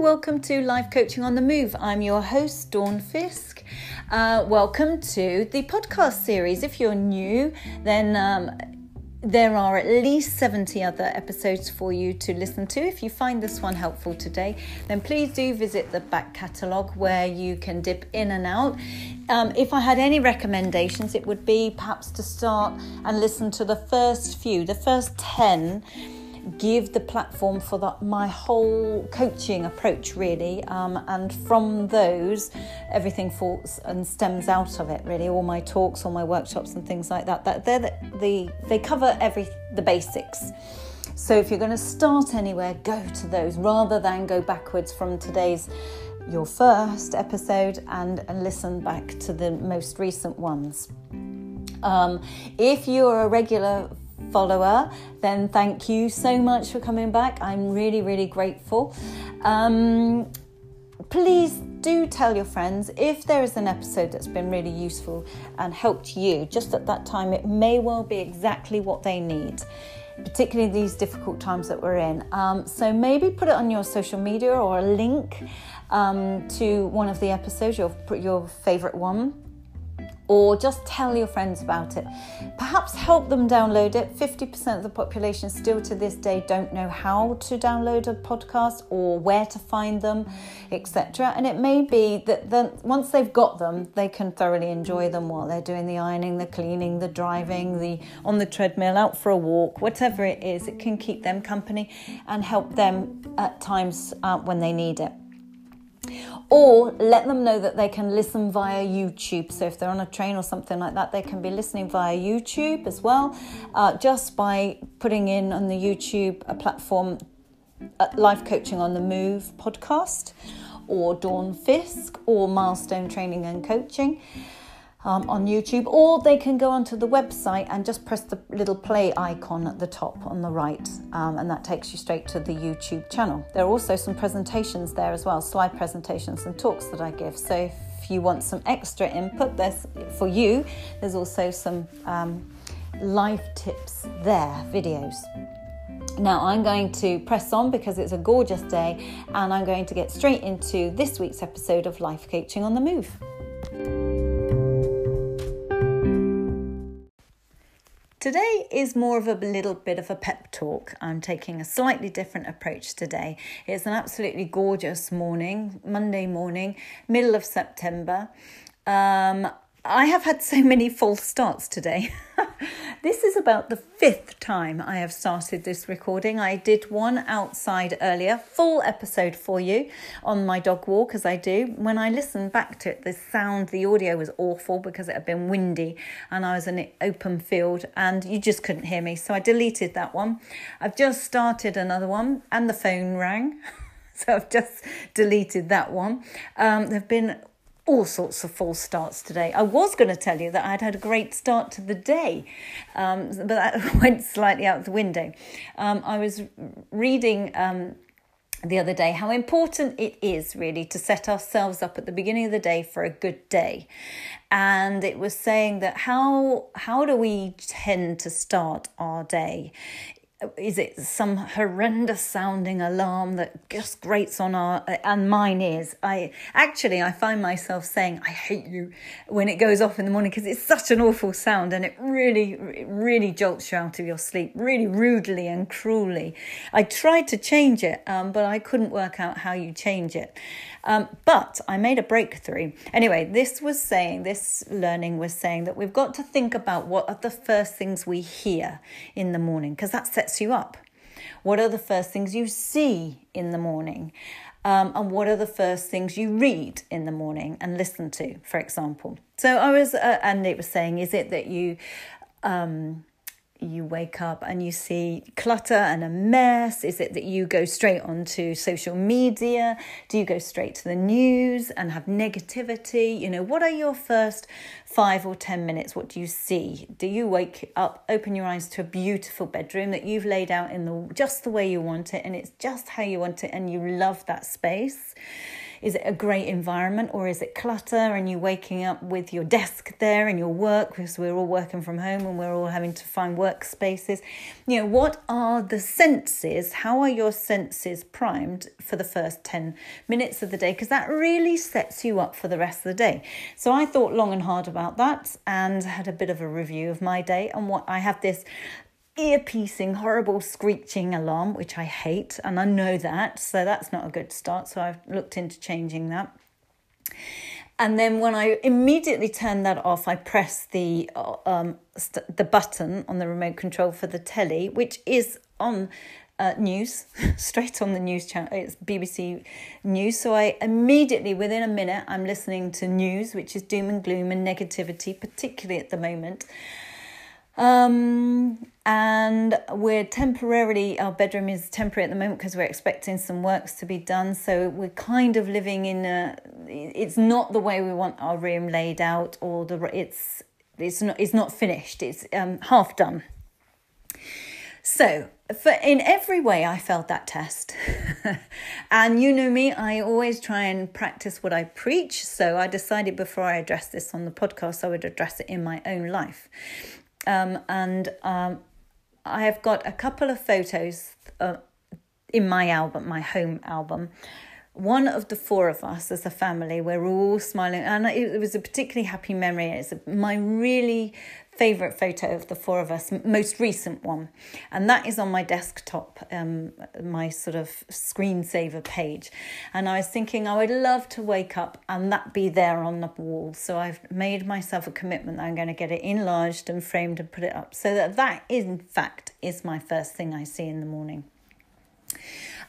welcome to Life Coaching on the Move. I'm your host, Dawn Fiske. Welcome to the podcast series. If you're new, then there are at least 70 other episodes for you to listen to. If you find this one helpful today, then please do visit the back catalogue where you can dip in and out. If I had any recommendations, it would be perhaps to start and listen to the first 10. Give the platform for my whole coaching approach, really, and from those everything falls and stems out of it, really. All my talks, all my workshops and things like that, they cover the basics. So if you're going to start anywhere, go to those rather than go backwards from your first episode and listen back to the most recent ones. If you're a regular follower, then thank you so much for coming back. I'm really, really grateful. Please do tell your friends if there is an episode that's been really useful and helped you just at that time. It may well be exactly what they need, particularly these difficult times that we're in. So maybe put it on your social media or a link to one of the episodes, your favorite one. Or just tell your friends about it. Perhaps help them download it. 50% of the population still to this day don't know how to download a podcast or where to find them, etc. And it may be that then once they've got them, they can thoroughly enjoy them while they're doing the ironing, the cleaning, the driving, on the treadmill, out for a walk, whatever it is. It can keep them company and help them at times when they need it. Or let them know that they can listen via YouTube. So if they're on a train or something like that, they can be listening via YouTube as well, just by putting in on the YouTube platform Life Coaching on the Move podcast, or Dawn Fiske, or Milestone Training and Coaching on YouTube. Or they can go onto the website and just press the little play icon at the top on the right, and that takes you straight to the YouTube channel. There are also some presentations there as well, slide presentations and talks that I give. So if you want some extra input, there's also some live tips there, videos. Now I'm going to press on because it's a gorgeous day, and I'm going to get straight into this week's episode of Life Coaching on the Move. Today is more of a little bit of a pep talk. I'm taking a slightly different approach today. It's an absolutely gorgeous morning, Monday morning, middle of September. I have had so many false starts today. This is about the 5th time I have started this recording. I did one outside earlier, full episode for you on my dog walk, as I do. When I listened back to it, the audio was awful because it had been windy and I was in an open field and you just couldn't hear me. So I deleted that one. I've just started another one and the phone rang. So I've just deleted that one. There have been all sorts of false starts today. I was going to tell you that I'd had a great start to the day, but that went slightly out the window. I was reading the other day how important it is really to set ourselves up at the beginning of the day for a good day. And it was saying that how do we tend to start our day? Is it some horrendous sounding alarm that just grates on and mine is. I find myself saying, I hate you when it goes off in the morning because it's such an awful sound and it really jolts you out of your sleep, really rudely and cruelly. I tried to change it, but I couldn't work out how you change it. But I made a breakthrough. Anyway, this learning was saying that we've got to think about what are the first things we hear in the morning, because that sets you up. What are the first things you see in the morning? And what are the first things you read in the morning and listen to, for example? So I was, and it was saying, is it that you wake up and you see clutter and a mess? Is it that you go straight onto social media? Do you go straight to the news and have negativity? What are your first 5 or 10 minutes? What do you see? Do you wake up, open your eyes to a beautiful bedroom that you've laid out in just the way you want it, and it's just how you want it, and you love that space? Is it a great environment, or is it clutter and you waking up with your desk there and your work, because we're all working from home and we're all having to find workspaces? What are the senses? How are your senses primed for the first 10 minutes of the day? Because that really sets you up for the rest of the day. So I thought long and hard about that and had a bit of a review of my day. And what I have this ear-piercing, horrible screeching alarm, which I hate, and I know that, so that's not a good start. So I've looked into changing that. And then when I immediately turned that off, I pressed the button on the remote control for the telly, which is on news, straight on the news channel. It's BBC News. So I immediately, within a minute, I'm listening to news, which is doom and gloom and negativity, particularly at the moment. And we're temporarily, our bedroom is temporary at the moment because we're expecting some works to be done. So we're kind of living in it's not the way we want our room laid out, or it's not finished. It's half done. So in every way, I failed that test. And you know me, I always try and practice what I preach. So I decided before I address this on the podcast, I would address it in my own life. I have got a couple of photos in my album, my home album. One of the four of us as a family, we're all smiling, and it was a particularly happy memory. It's my really favourite photo of the four of us, most recent one, and that is on my desktop, my sort of screensaver page. And I was thinking I would love to wake up and that be there on the wall. So I've made myself a commitment that I'm going to get it enlarged and framed and put it up, so that in fact is my first thing I see in the morning.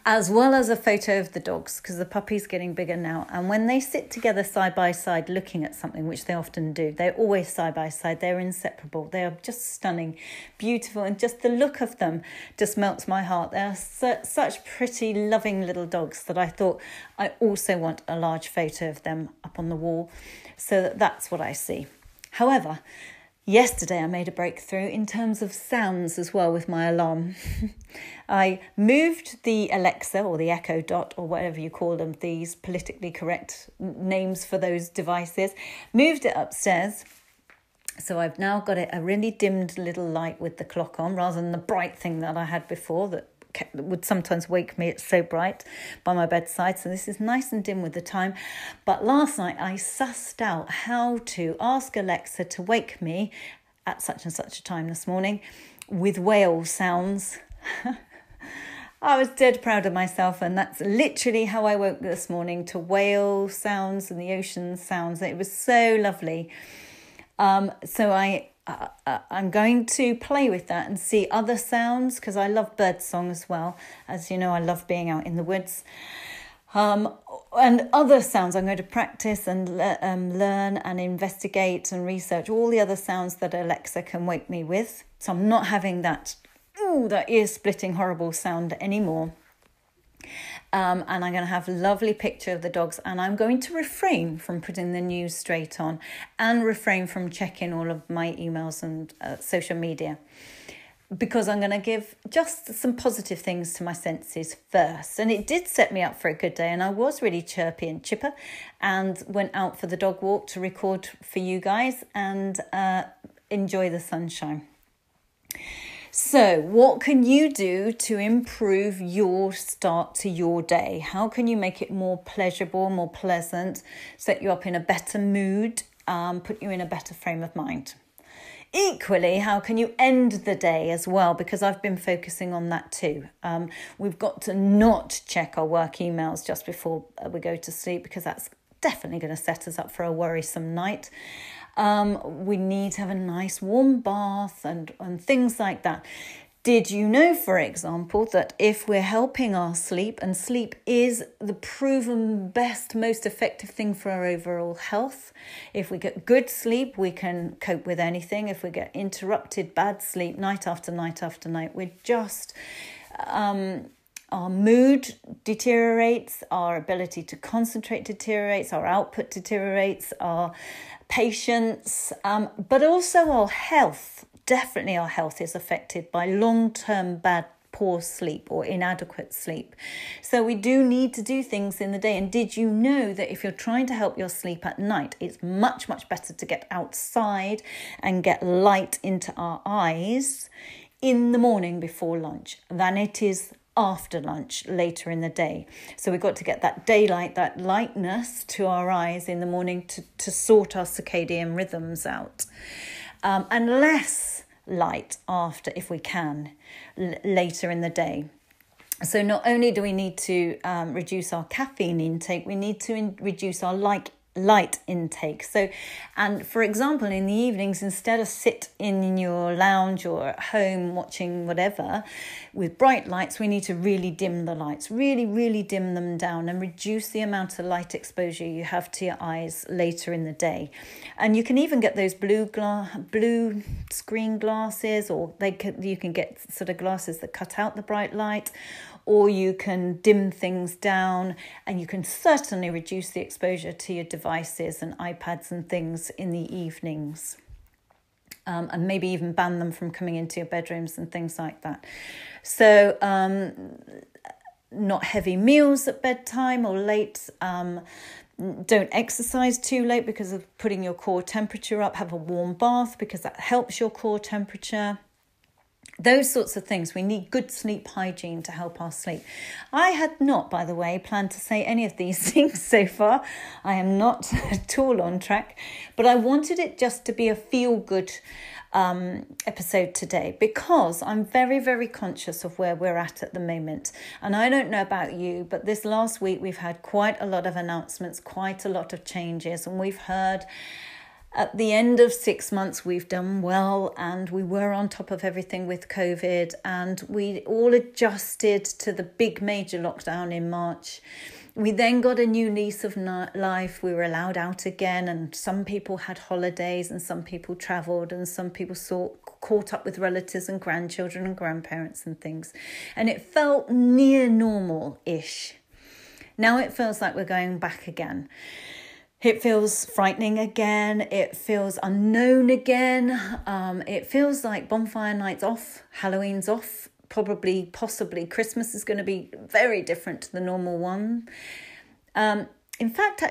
As well as a photo of the dogs, because the puppy's getting bigger now. And when they sit together side by side looking at something, which they often do, they're always side by side, they're inseparable. They are just stunning, beautiful, and just the look of them just melts my heart. They are such pretty, loving little dogs that I thought I also want a large photo of them up on the wall. So that's what I see. However, yesterday I made a breakthrough in terms of sounds as well with my alarm. I moved the Alexa or the Echo Dot or whatever you call them, these politically correct names for those devices, moved it upstairs. So I've now got a really dimmed little light with the clock on, rather than the bright thing that I had before that would sometimes wake me. It's so bright by my bedside. So this is nice and dim with the time. But last night I sussed out how to ask Alexa to wake me at such and such a time this morning with whale sounds. I was dead proud of myself, and that's literally how I woke this morning, to whale sounds and the ocean sounds. It was so lovely. So I'm going to play with that and see other sounds, because I love bird song as well. As you know, I love being out in the woods. And other sounds I'm going to practice and learn and investigate and research all the other sounds that Alexa can wake me with. So I'm not having that ear-splitting horrible sound anymore. And I'm going to have a lovely picture of the dogs, and I'm going to refrain from putting the news straight on and refrain from checking all of my emails and social media, because I'm going to give just some positive things to my senses first. And it did set me up for a good day, and I was really chirpy and chipper and went out for the dog walk to record for you guys and enjoy the sunshine. So what can you do to improve your start to your day? How can you make it more pleasurable, more pleasant, set you up in a better mood, put you in a better frame of mind? Equally, how can you end the day as well? Because I've been focusing on that too. We've got to not check our work emails just before we go to sleep, because that's definitely going to set us up for a worrisome night. We need to have a nice warm bath and things like that. Did you know, for example, that if we're helping our sleep, and sleep is the proven best, most effective thing for our overall health. If we get good sleep, we can cope with anything. If we get interrupted bad sleep night after night after night, we're just... our mood deteriorates, our ability to concentrate deteriorates, our output deteriorates, our patience, but also our health. Definitely our health is affected by long-term bad poor sleep or inadequate sleep. So we do need to do things in the day. And did you know that if you're trying to help your sleep at night, it's much, much better to get outside and get light into our eyes in the morning before lunch than it is after lunch later in the day. So we've got to get that daylight, that lightness to our eyes in the morning to sort our circadian rhythms out. And less light after, if we can, later in the day. So not only do we need to reduce our caffeine intake, we need to reduce our light intake. So, and for example, in the evenings, instead of sit in your lounge or at home watching whatever with bright lights, we need to really dim the lights, really dim them down and reduce the amount of light exposure you have to your eyes later in the day. And you can even get those blue screen glasses, or you can get sort of glasses that cut out the bright light, or you can dim things down, and you can certainly reduce the exposure to your devices and iPads and things in the evenings. And maybe even ban them from coming into your bedrooms and things like that. So not heavy meals at bedtime or late. Don't exercise too late because of putting your core temperature up. Have a warm bath because that helps your core temperature. Those sorts of things. We need good sleep hygiene to help our sleep. I had not, by the way, planned to say any of these things so far. I am not at all on track, but I wanted it just to be a feel-good episode today because I'm very, very conscious of where we're at the moment. And I don't know about you, but this last week we've had quite a lot of announcements, quite a lot of changes, and we've heard at the end of 6 months, we've done well, and we were on top of everything with COVID, and we all adjusted to the big major lockdown in March. We then got a new lease of life. We were allowed out again, and some people had holidays, and some people travelled, and some people caught up with relatives and grandchildren and grandparents and things. And it felt near normal-ish. Now it feels like we're going back again. It feels frightening again. It feels unknown again. It feels like bonfire night's off, Halloween's off, possibly Christmas is going to be very different to the normal one. In fact,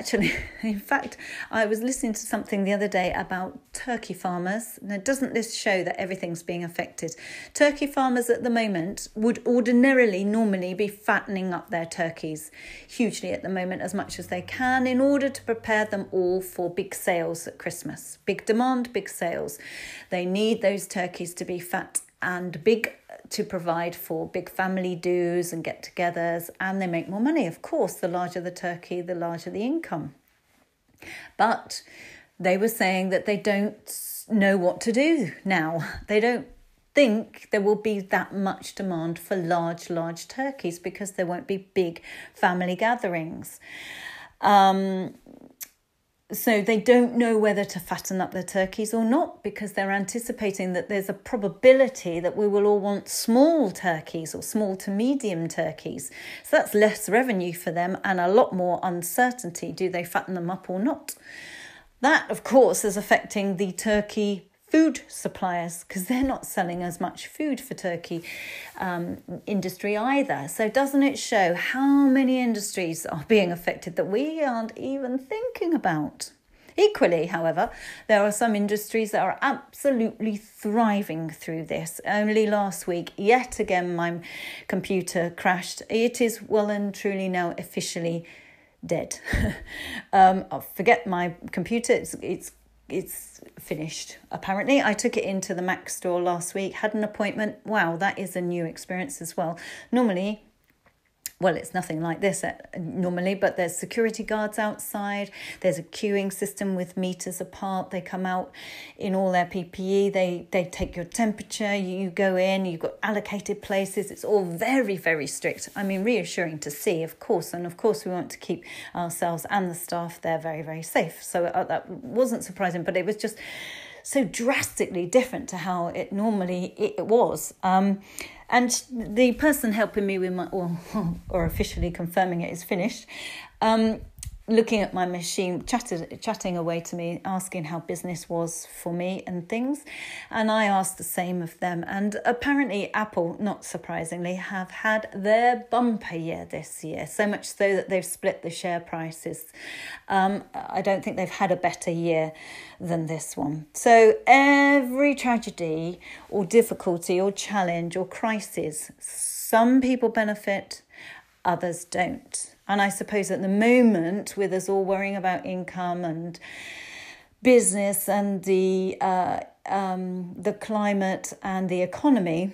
I was listening to something the other day about turkey farmers. Now, doesn't this show that everything's being affected? Turkey farmers at the moment would normally be fattening up their turkeys hugely at the moment, as much as they can, in order to prepare them all for big sales at Christmas. Big demand, big sales. They need those turkeys to be fat and big to provide for big family do's and get-togethers, and they make more money. Of course, the larger the turkey, the larger the income. But they were saying that they don't know what to do now. They don't think there will be that much demand for large turkeys because there won't be big family gatherings. So they don't know whether to fatten up their turkeys or not, because they're anticipating that there's a probability that we will all want small turkeys or small to medium turkeys. So that's less revenue for them and a lot more uncertainty. Do they fatten them up or not? That, of course, is affecting the turkey food suppliers, because they're not selling as much food for turkey industry either. So doesn't it show how many industries are being affected that we aren't even thinking about? Equally, however, there are some industries that are absolutely thriving through this. Only last week, yet again, my computer crashed. It is well and truly now officially dead. I'll forget my computer. It's finished, apparently. I took it into the Mac store last week, had an appointment. Wow, that is a new experience as well. Normally, well, it's nothing like this normally, but there's security guards outside. There's a queuing system with meters apart. They come out in all their PPE. They take your temperature. You go in. You've got allocated places. It's all very, very strict. I mean, reassuring to see, of course. And of course, we want to keep ourselves and the staff there very, very safe. So that wasn't surprising, but it was just so drastically different to how it was. And the person helping me with my, or officially confirming it is finished, looking at my machine, chatting away to me, asking how business was for me and things. And I asked the same of them. And apparently Apple, not surprisingly, have had their bumper year this year, so much so that they've split the share prices. I don't think they've had a better year than this one. So every tragedy or difficulty or challenge or crisis, some people benefit, others don't. And I suppose at the moment, with us all worrying about income and business and the climate and the economy,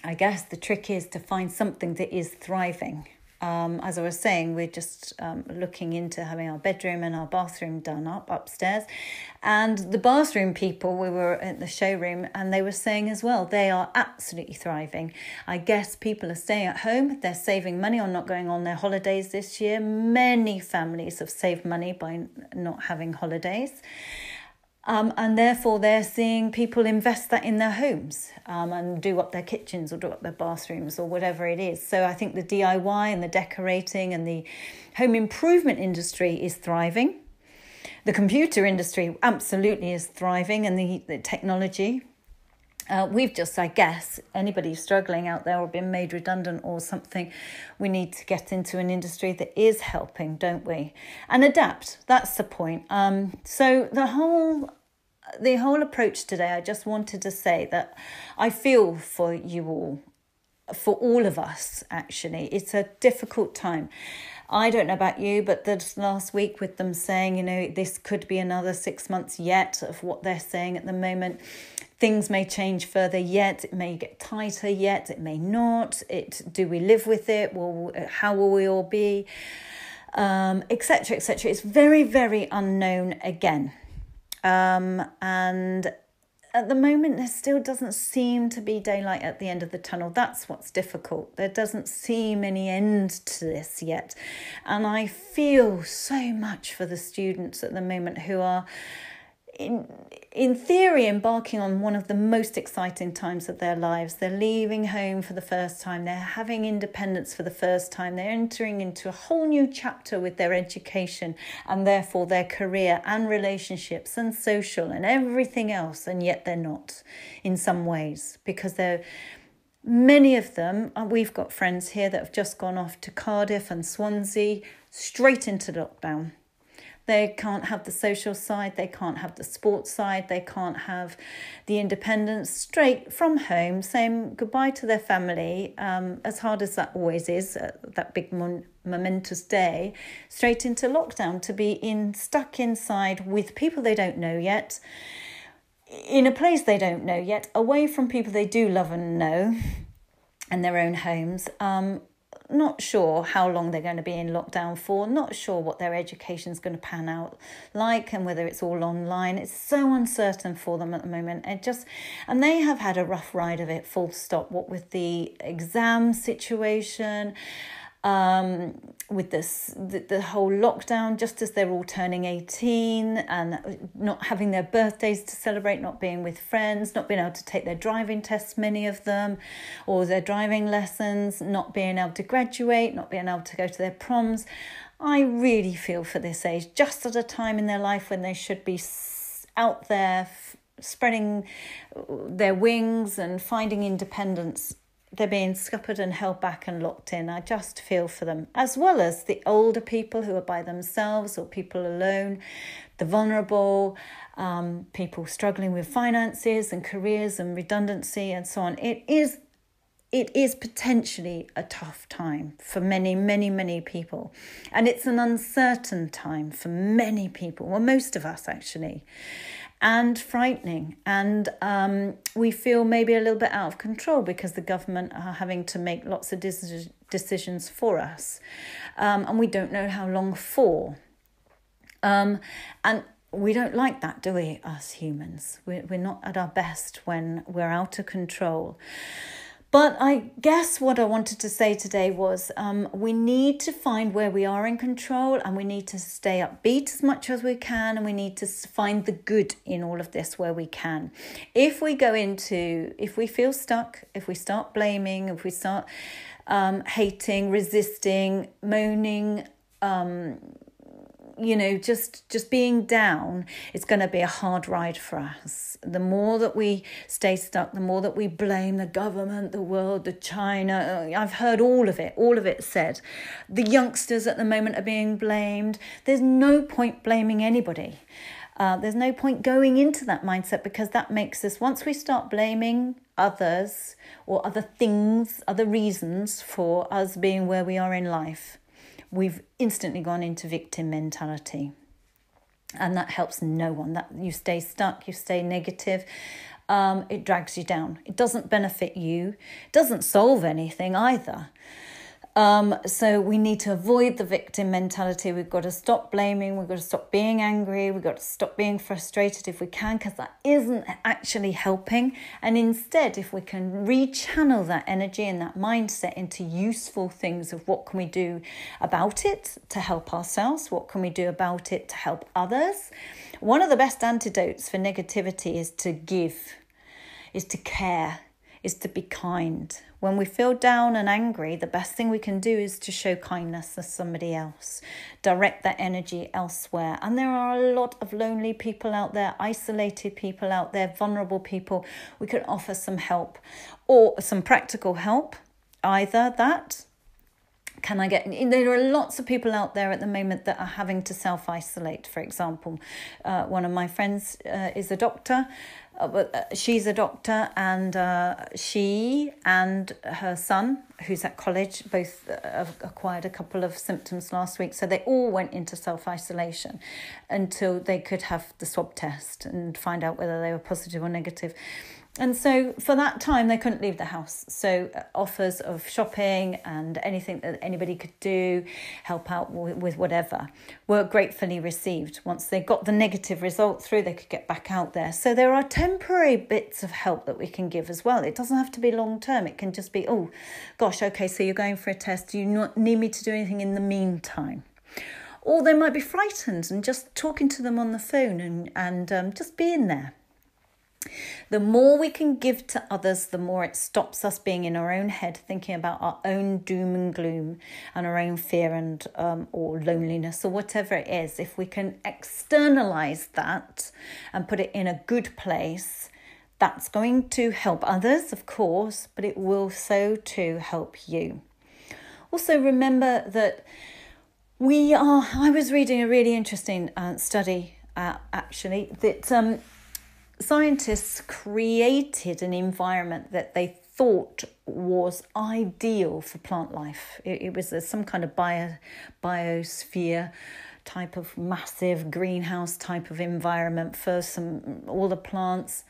I guess the trick is to find something that is thriving. As I was saying, we're just looking into having our bedroom and our bathroom done up upstairs. And the bathroom people, we were at the showroom and they were saying as well, they are absolutely thriving. I guess people are staying at home. They're saving money on not going on their holidays this year. Many families have saved money by not having holidays. And therefore they're seeing people invest that in their homes and do up their kitchens or do up their bathrooms or whatever it is. So I think the DIY and the decorating and the home improvement industry is thriving. The computer industry absolutely is thriving, and the technology. We've just, I guess, anybody struggling out there or been made redundant or something, we need to get into an industry that is helping, don't we? And adapt, that's the point. So the whole approach today, I just wanted to say that I feel for you all, for all of us, actually. It's a difficult time. I don't know about you, but this last week with them saying, this could be another 6 months yet of what they're saying at the moment. Things may change further yet. It may get tighter yet. It may not. Do we live with it? How will we all be? Etc., etc. It's very, very unknown again. And at the moment, there still doesn't seem to be daylight at the end of the tunnel. That's what's difficult. There doesn't seem any end to this yet. And I feel so much for the students at the moment who are, in theory, embarking on one of the most exciting times of their lives. They're leaving home for the first time. They're having independence for the first time. They're entering into a whole new chapter with their education and therefore their career and relationships and social and everything else. And yet they're not in some ways, because many of them, we've got friends here that have just gone off to Cardiff and Swansea straight into lockdown. They can't have the social side, they can't have the sports side, they can't have the independence, straight from home, saying goodbye to their family, as hard as that always is, that big momentous day, straight into lockdown, to be stuck inside with people they don't know yet, in a place they don't know yet, away from people they do love and know, and their own homes. Not sure how long they're going to be in lockdown for, not sure what their education is going to pan out like and whether it's all online. It's so uncertain for them at the moment. And they have had a rough ride of it, full stop, what with the exam situation, with the whole lockdown, just as they're all turning 18 and not having their birthdays to celebrate, not being with friends, not being able to take their driving tests, many of them, or their driving lessons, not being able to graduate, not being able to go to their proms. I really feel for this age, just at a time in their life when they should be out there spreading their wings and finding independence. They're being scuppered and held back and locked in. I just feel for them, as well as the older people who are by themselves or people alone, the vulnerable, people struggling with finances and careers and redundancy and so on. It is potentially a tough time for many, many, many people. And it's an uncertain time for many people, well, most of us actually, and frightening. And we feel maybe a little bit out of control because the government are having to make lots of decisions for us. And we don't know how long for. And we don't like that, do we, us humans? We're not at our best when we're out of control. But I guess what I wanted to say today was we need to find where we are in control, and we need to stay upbeat as much as we can, and we need to find the good in all of this where we can. If we feel stuck, if we start blaming, if we start hating, resisting, moaning, just being down, it's going to be a hard ride for us. The more that we stay stuck, the more that we blame the government, the world, the China. I've heard all of it said. The youngsters at the moment are being blamed. There's no point blaming anybody. There's no point going into that mindset, because that makes us, once we start blaming others or other things, other reasons for us being where we are in life, we've instantly gone into victim mentality. And that helps no one. That you stay stuck, you stay negative. It drags you down. It doesn't benefit you. It doesn't solve anything either. So we need to avoid the victim mentality. We've got to stop blaming. We've got to stop being angry. We've got to stop being frustrated if we can, because that isn't actually helping. And instead, if we can rechannel that energy and that mindset into useful things of what can we do about it to help ourselves, what can we do about it to help others. One of the best antidotes for negativity is to give, is to care, is to be kind. When we feel down and angry, the best thing we can do is to show kindness to somebody else, direct that energy elsewhere. And there are a lot of lonely people out there, isolated people out there, vulnerable people. We can offer some help, or some practical help. Either that, there are lots of people out there at the moment that are having to self-isolate. For example, one of my friends is a doctor. She's a doctor, and she and her son, who's at college, both acquired a couple of symptoms last week. So they all went into self-isolation until they could have the swab test and find out whether they were positive or negative. And so for that time, they couldn't leave the house. So offers of shopping and anything that anybody could do, help out with whatever, were gratefully received. Once they got the negative result through, they could get back out there. So there are temporary bits of help that we can give as well. It doesn't have to be long term. It can just be, oh, gosh, okay, so you're going for a test. Do you not need me to do anything in the meantime? Or they might be frightened, and just talking to them on the phone and just being there. The more we can give to others, the more it stops us being in our own head, thinking about our own doom and gloom and our own fear and or loneliness or whatever it is. If we can externalize that and put it in a good place, that's going to help others, of course, but it will so too help you. Also, remember that I was reading a really interesting study, actually, that scientists created an environment that they thought was ideal for plant life. It was some kind of biosphere type of massive greenhouse type of environment for all the plants,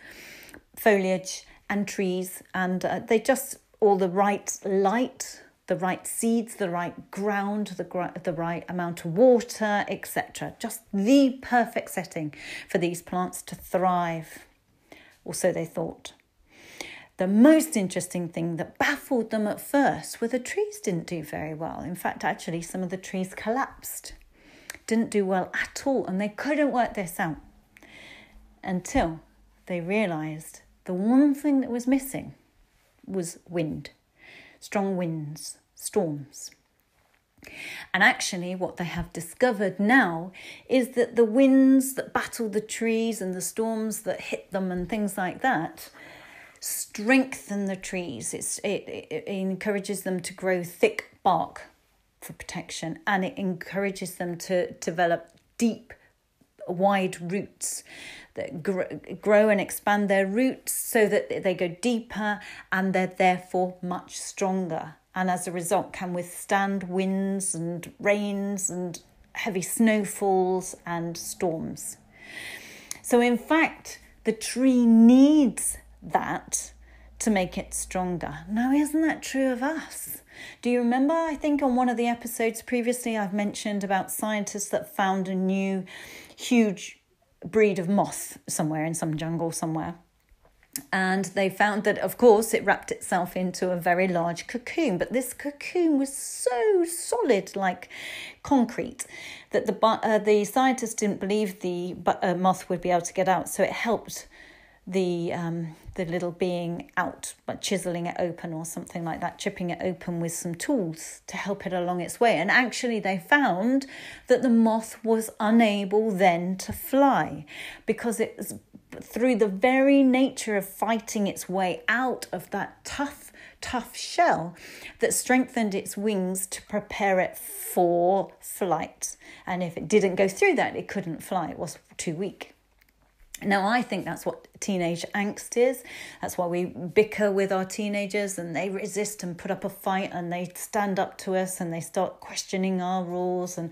foliage and trees, and they just all the right light, the right seeds, the right ground, the right amount of water, etc. Just the perfect setting for these plants to thrive. Or so they thought. The most interesting thing that baffled them at first were the trees didn't do very well. In fact, actually, some of the trees collapsed, didn't do well at all, and they couldn't work this out until they realised the one thing that was missing was wind, strong winds, storms. And actually what they have discovered now is that the winds that battle the trees and the storms that hit them and things like that strengthen the trees. It encourages them to grow thick bark for protection, and it encourages them to develop deep, wide roots that grow and expand their roots so that they go deeper, and they're therefore much stronger. And as a result can withstand winds and rains and heavy snowfalls and storms. So in fact, the tree needs that to make it stronger. Now, isn't that true of us? Do you remember, I think on one of the episodes previously, I've mentioned about scientists that found a new huge breed of moth somewhere in some jungle somewhere. And they found that, of course, it wrapped itself into a very large cocoon. But this cocoon was so solid, like concrete, that the scientists didn't believe the moth would be able to get out. So it helped the little being out, but chiseling it open or something like that, chipping it open with some tools to help it along its way. And actually they found that the moth was unable then to fly, because it was through the very nature of fighting its way out of that tough shell that strengthened its wings to prepare it for flight. And if it didn't go through that, it couldn't fly. It was too weak. Now, I think that's what teenage angst is. That's why we bicker with our teenagers, and they resist and put up a fight, and they stand up to us and they start questioning our rules and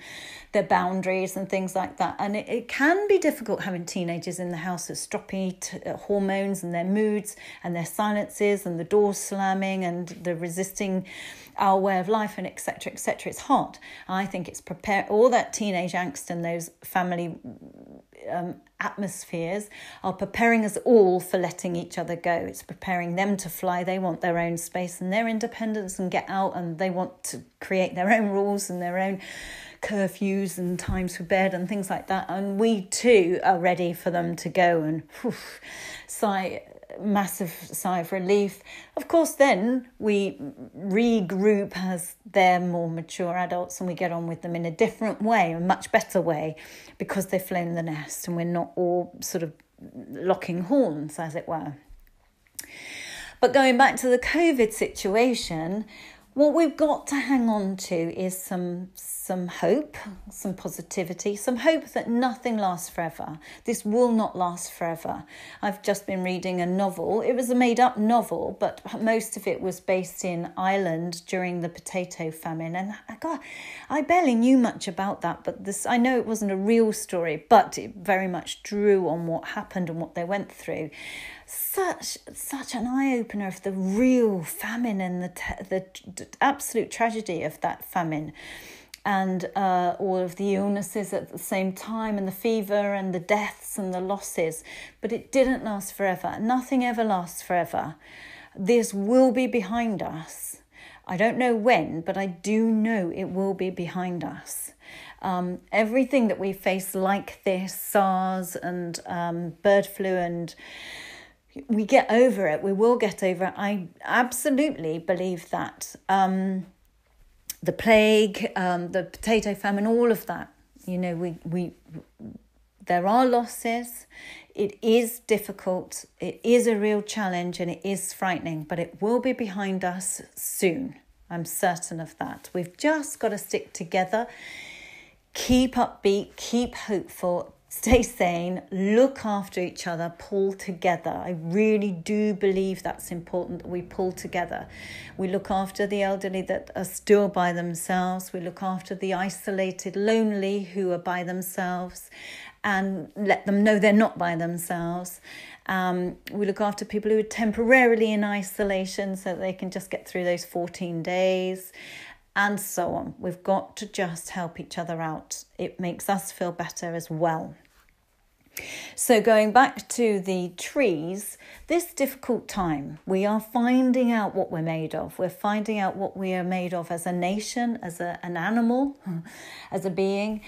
their boundaries and things like that. And it can be difficult having teenagers in the house with stroppy hormones and their moods and their silences and the doors slamming and the resisting our way of life and etc. etc. It's hard. I think it's prepare all that teenage angst and those family atmospheres are preparing us all for letting each other go. It's preparing them to fly. They want their own space and their independence and get out, and they want to create their own rules and their own curfews and times for bed and things like that. And we too are ready for them to go, and massive sigh of relief. Of course, then we regroup as they're more mature adults, and we get on with them in a different way, a much better way, because they've flown the nest and we're not all sort of locking horns, as it were. But going back to the COVID situation, what we've got to hang on to is some hope, some positivity, some hope that nothing lasts forever. This will not last forever. I've just been reading a novel. It was a made-up novel, but most of it was based in Ireland during the potato famine. And I barely knew much about that, but I know it wasn't a real story, but it very much drew on what happened and what they went through. Such an eye-opener of the real famine and the absolute tragedy of that famine, and all of the illnesses at the same time, and the fever and the deaths and the losses. But it didn't last forever. Nothing ever lasts forever. This will be behind us. I don't know when, but I do know it will be behind us. Everything that we face like this, SARS and bird flu, and we get over it. We will get over it. I absolutely believe that. The plague, the potato famine, all of that. You know, there are losses. It is difficult. It is a real challenge, and it is frightening, but it will be behind us soon. I'm certain of that. We've just got to stick together, keep upbeat, keep hopeful, stay sane, look after each other, pull together. I really do believe that's important, that we pull together. We look after the elderly that are still by themselves. We look after the isolated, lonely who are by themselves, and let them know they're not by themselves. We look after people who are temporarily in isolation so that they can just get through those 14 days. And so on. We've got to just help each other out. It makes us feel better as well. So going back to the trees, this difficult time, we are finding out what we're made of. We're finding out what we are made of as a nation, as an animal, as a being.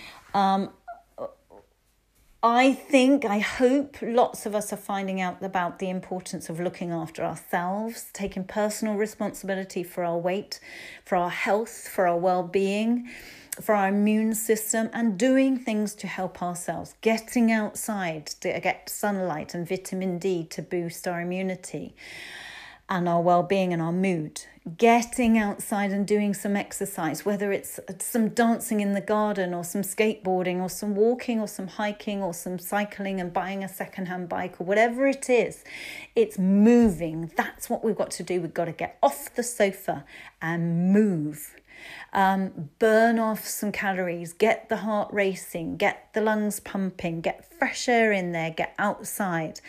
I hope lots of us are finding out about the importance of looking after ourselves, taking personal responsibility for our weight, for our health, for our well-being, for our immune system, and doing things to help ourselves, getting outside to get sunlight and vitamin D to boost our immunity and our well-being and our mood. Getting outside and doing some exercise, whether it's some dancing in the garden or some skateboarding or some walking or some hiking or some cycling and buying a second-hand bike or whatever it is, it's moving. That's what we've got to do. We've got to get off the sofa and move. Burn off some calories, get the heart racing, get the lungs pumping, get fresh air in there, get outside.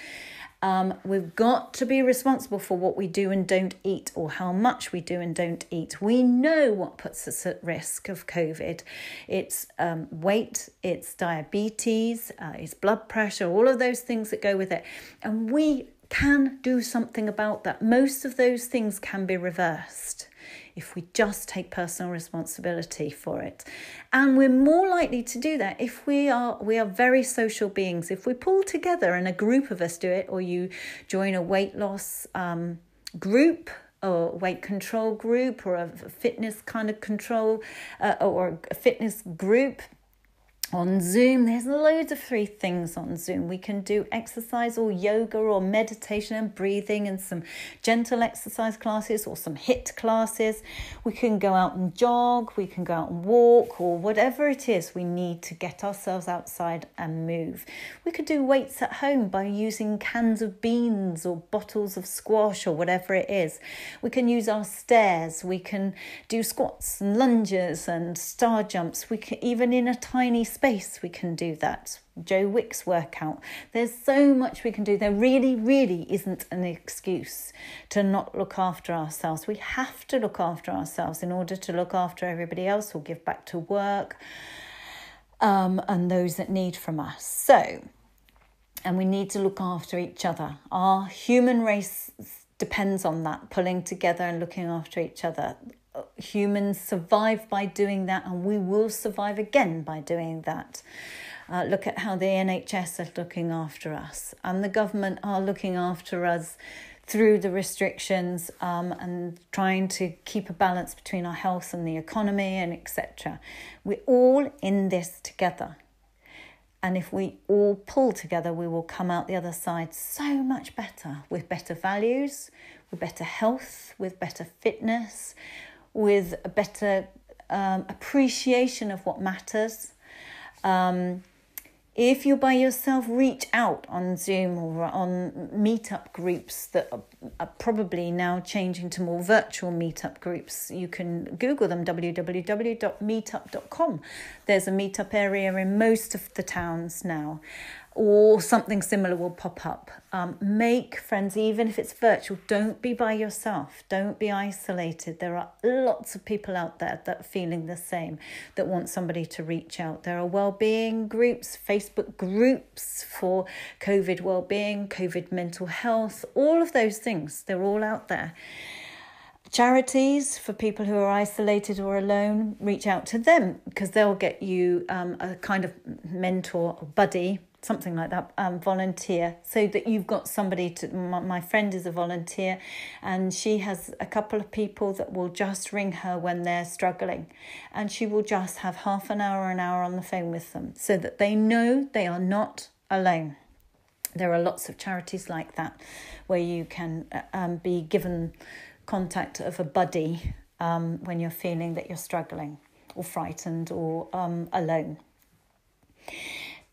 We've got to be responsible for what we do and don't eat, or how much we do and don't eat. We know what puts us at risk of COVID. It's weight, it's diabetes, it's blood pressure, all of those things that go with it. And we can do something about that. Most of those things can be reversed. if we just take personal responsibility for it. And we're more likely to do that if we are very social beings. If we pull together and a group of us do it, or you join a weight loss group, or weight control group, or a fitness kind of control, or a fitness group on Zoom. There's loads of free things on Zoom. We can do exercise or yoga or meditation and breathing and some gentle exercise classes or some HIIT classes. We can go out and jog, we can go out and walk, or whatever it is we need to get ourselves outside and move. We could do weights at home by using cans of beans or bottles of squash or whatever it is. We can use our stairs. We can do squats and lunges and star jumps. We can, even in a tiny space, we can do that. Joe Wick's workout. There's so much we can do. There really isn't an excuse to not look after ourselves. We have to look after ourselves in order to look after everybody else or give back to work and those that need from us. So, and we need to look after each other. Our human race depends on that, pulling together and looking after each other. Humans survive by doing that, and we will survive again by doing that. Look at how the NHS are looking after us, and the government are looking after us through the restrictions and trying to keep a balance between our health and the economy and etc. We're all in this together. And if we all pull together, we will come out the other side so much better, with better values, with better health, with better fitness, with a better appreciation of what matters. If you're by yourself, reach out on Zoom or on meetup groups that are probably now changing to more virtual meetup groups. You can Google them, www.meetup.com. There's a meetup area in most of the towns now, or something similar will pop up. Make friends, even if it's virtual. Don't be by yourself. Don't be isolated. There are lots of people out there that are feeling the same, that want somebody to reach out. There are well-being groups, Facebook groups for COVID well-being, COVID mental health, all of those things. They're all out there. Charities for people who are isolated or alone, reach out to them, because they'll get you a kind of mentor or buddy, something like that, volunteer, so that you've got somebody to. My friend is a volunteer, and she has a couple of people that will just ring her when they're struggling, and she will just have half an hour on the phone with them, so that they know they are not alone. There are lots of charities like that where you can be given contact of a buddy when you're feeling that you're struggling or frightened or alone.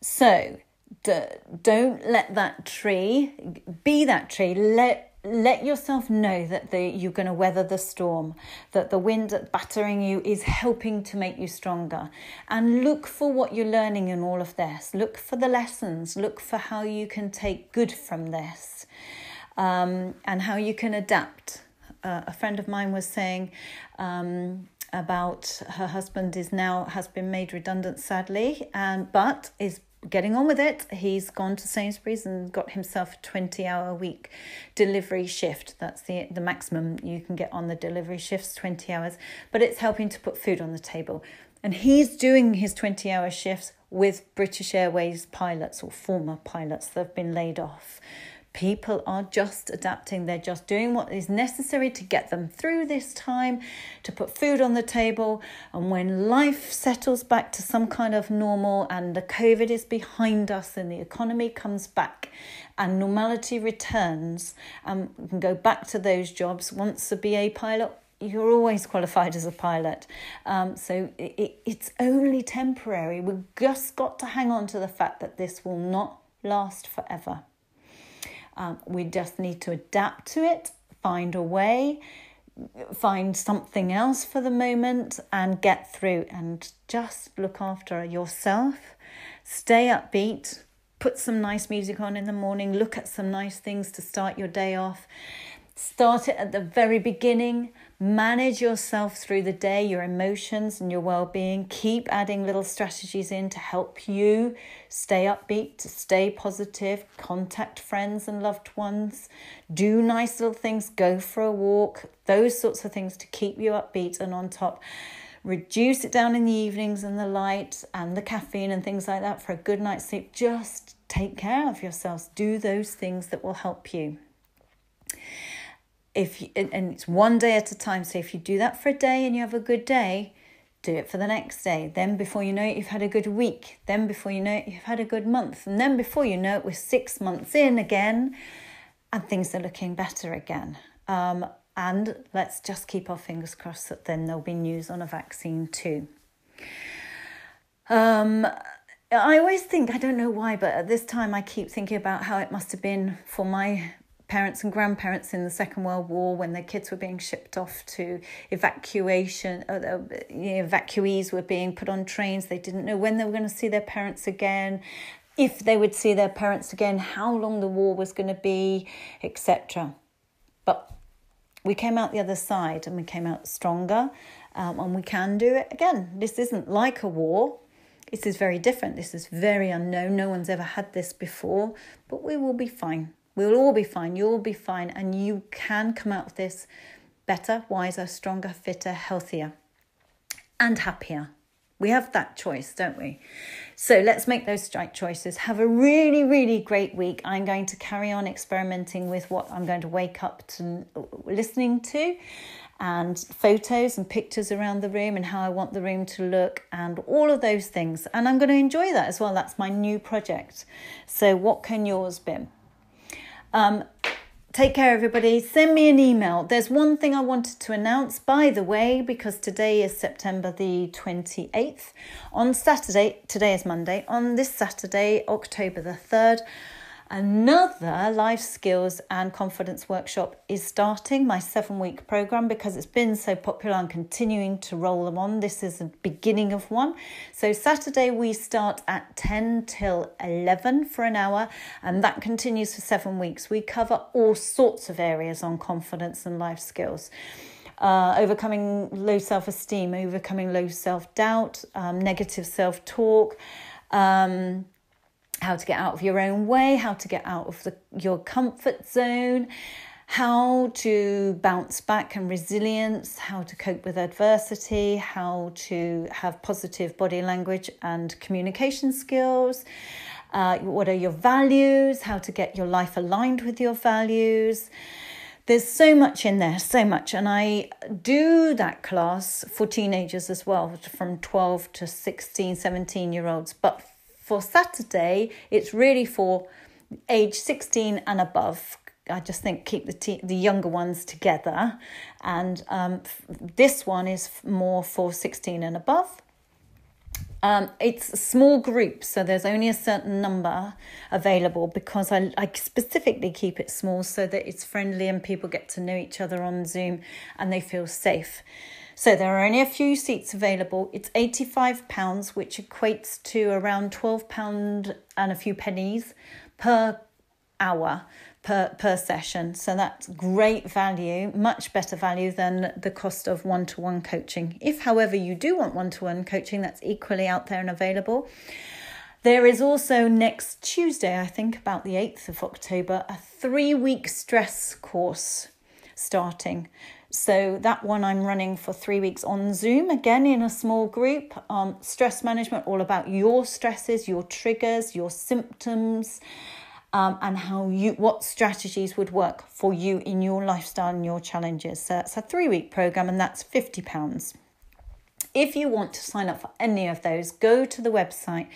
So don't let that tree be that tree. Let yourself know that you're going to weather the storm, that the wind battering you is helping to make you stronger. And look for what you're learning in all of this. Look for the lessons. Look for how you can take good from this, and how you can adapt. A friend of mine was saying about her husband has been made redundant, sadly, but is getting on with it. He's gone to Sainsbury's and got himself a 20-hour week delivery shift. That's the maximum you can get on the delivery shifts, 20 hours. But it's helping to put food on the table. And he's doing his 20-hour shifts with British Airways pilots or former pilots that have been laid off. People are just adapting. They're just doing what is necessary to get them through this time, to put food on the table. And when life settles back to some kind of normal and the COVID is behind us and the economy comes back and normality returns, and we can go back to those jobs. Once a BA pilot, you're always qualified as a pilot. So it's only temporary. We've just got to hang on to the fact that this will not last forever. We just need to adapt to it, find a way, find something else for the moment and get through, and just look after yourself. Stay upbeat, put some nice music on in the morning, look at some nice things to start your day off. Start it at the very beginning, Manage yourself through the day, your emotions and your well-being. Keep adding little strategies in to help you stay upbeat, to stay positive. Contact friends and loved ones. Do nice little things. Go for a walk. Those sorts of things to keep you upbeat and on top. Reduce it down in the evenings and the light and the caffeine and things like that for a good night's sleep. Just take care of yourselves. Do those things that will help you. And it's one day at a time. So if you do that for a day and you have a good day, do it for the next day. Then before you know it, you've had a good week. Then before you know it, you've had a good month. And then before you know it, we're 6 months in again and things are looking better again. And let's just keep our fingers crossed that then there'll be news on a vaccine too. I always think, I don't know why, but at this time I keep thinking about how it must have been for my parents and grandparents in the Second World War when their kids were being shipped off to evacuation. Evacuees were being put on trains. They didn't know when they were going to see their parents again, if they would see their parents again, how long the war was going to be, etc. But we came out the other side and we came out stronger, and we can do it again. This isn't like a war. This is very different. This is very unknown. No one's ever had this before, but we will be fine. We'll all be fine. You'll be fine. And you can come out of this better, wiser, stronger, fitter, healthier, and happier. We have that choice, don't we? So let's make those right choices. Have a really, really great week. I'm going to carry on experimenting with what I'm going to wake up to listening to, and photos and pictures around the room and how I want the room to look and all of those things. And I'm going to enjoy that as well. That's my new project. So what can yours be? Take care, everybody. Send me an email. There's one thing I wanted to announce, by the way, because today is September the 28th. On Saturday, today is Monday, on this Saturday, October the 3rd, another life skills and confidence workshop is starting, my 7-week program, because it's been so popular. I'm continuing to roll them on. This is the beginning of one. So Saturday we start at 10 till 11 for an hour, and that continues for 7 weeks. We cover all sorts of areas on confidence and life skills. Overcoming low self-esteem, overcoming low self-doubt, negative self-talk, how to get out of your own way, how to get out of your comfort zone, how to bounce back and resilience, how to cope with adversity, how to have positive body language and communication skills, what are your values, how to get your life aligned with your values. There's so much in there, so much. And I do that class for teenagers as well, from 12 to 16, 17-year-olds. But for Saturday, it's really for age 16 and above. I just think keep the younger ones together. And this one is more for 16 and above. It's small groups, so there's only a certain number available because I specifically keep it small so that it's friendly and people get to know each other on Zoom and they feel safe. So there are only a few seats available. It's £85, which equates to around £12 and a few pennies per hour, per session. So that's great value, much better value than the cost of one-to-one coaching. If, however, you do want one-to-one coaching, that's equally out there and available. There is also next Tuesday, I think about the 8th of October, a 3-week stress course starting. So that one I'm running for 3 weeks on Zoom, again in a small group. Stress management, all about your stresses, your triggers, your symptoms, and what strategies would work for you in your lifestyle and your challenges. So it's a 3-week program, and that's £50. If you want to sign up for any of those, go to the website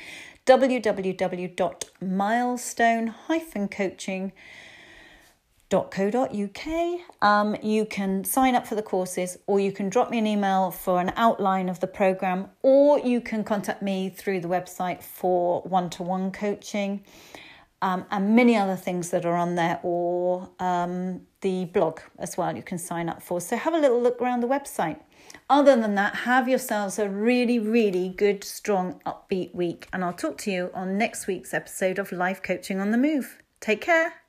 www.milestone-coaching.co.uk. You can sign up for the courses, or you can drop me an email for an outline of the program, or you can contact me through the website for one-to-one coaching, and many other things that are on there, or the blog as well you can sign up for. So have a little look around the website. Other than that, have yourselves a really, really good, strong, upbeat week, and I'll talk to you on next week's episode of Life Coaching on the Move. Take care.